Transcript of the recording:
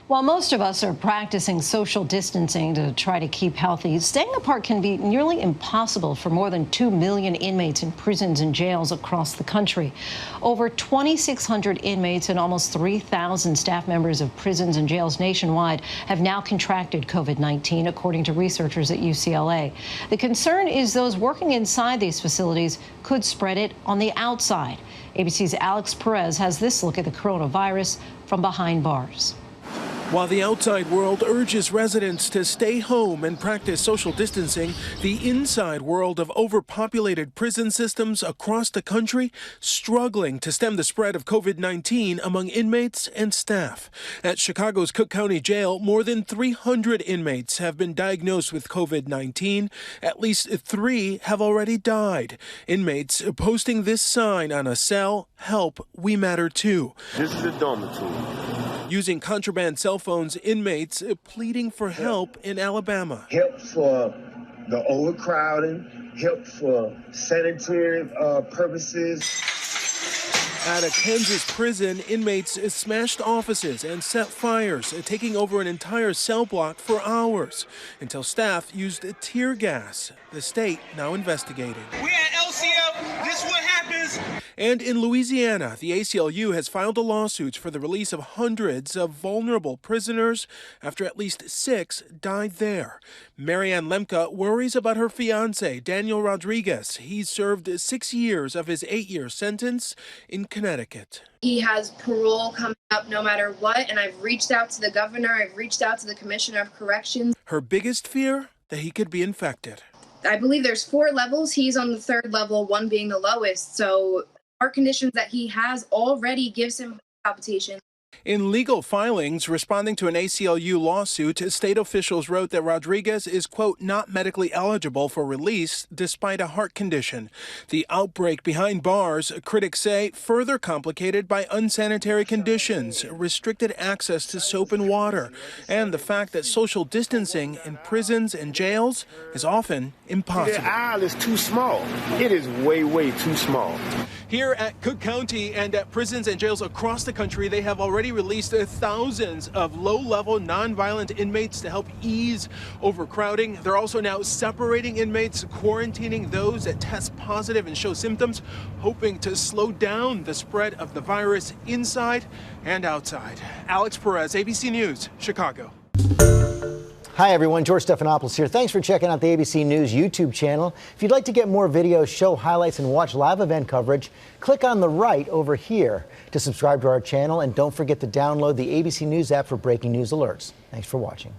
While most of us are practicing social distancing to try to keep healthy, staying apart can be nearly impossible for more than 2 million inmates in prisons and jails across the country. Over 2,600 inmates and almost 3,000 staff members of prisons and jails nationwide have now contracted COVID-19, according to researchers at UCLA. The concern is those working inside these facilities could spread it on the outside. ABC's Alex Perez has this look at the coronavirus from behind bars. While the outside world urges residents to stay home and practice social distancing, the inside world of overpopulated prison systems across the country struggling to stem the spread of COVID-19 among inmates and staff. At Chicago's Cook County Jail, more than 300 inmates have been diagnosed with COVID-19. At least 3 have already died. Inmates posting this sign on a cell: "Help, we matter too." This is a dormitory. Using contraband cell phones, inmates pleading for help in Alabama. Help for the overcrowding, help for sanitary purposes. At a Kansas prison, inmates smashed offices and set fires, taking over an entire cell block for hours, until staff used tear gas. The state now investigating. We at LCF, this is what happens. And in Louisiana, the ACLU has filed a lawsuit for the release of hundreds of vulnerable prisoners after at least 6 died there. Marianne Lemke worries about her fiancé, Daniel Rodriguez. He served 6 years of his 8-year sentence in Connecticut. He has parole coming up no matter what, and I've reached out to the governor, I've reached out to the commissioner of corrections. Her biggest fear? That he could be infected. I believe there's 4 levels. He's on the 3rd level, 1 being the lowest. So heart conditions that he has already gives him palpitations. In legal filings responding to an ACLU lawsuit, state officials wrote that Rodriguez is, quote, not medically eligible for release despite a heart condition. The outbreak behind bars, critics say, further complicated by unsanitary conditions, restricted access to soap and water, and the fact that social distancing in prisons and jails is often impossible. The aisle is too small. It is way, way too small. Here at Cook County and at prisons and jails across the country, they have already released thousands of low-level nonviolent inmates to help ease overcrowding. They're also now separating inmates, quarantining those that test positive and show symptoms, hoping to slow down the spread of the virus inside and outside. Alex Perez, ABC News, Chicago. Hi everyone, George Stephanopoulos here. Thanks for checking out the ABC News YouTube channel. If you'd like to get more videos, show highlights, and watch live event coverage, click on the right over here to subscribe to our channel, and don't forget to download the ABC News app for breaking news alerts. Thanks for watching.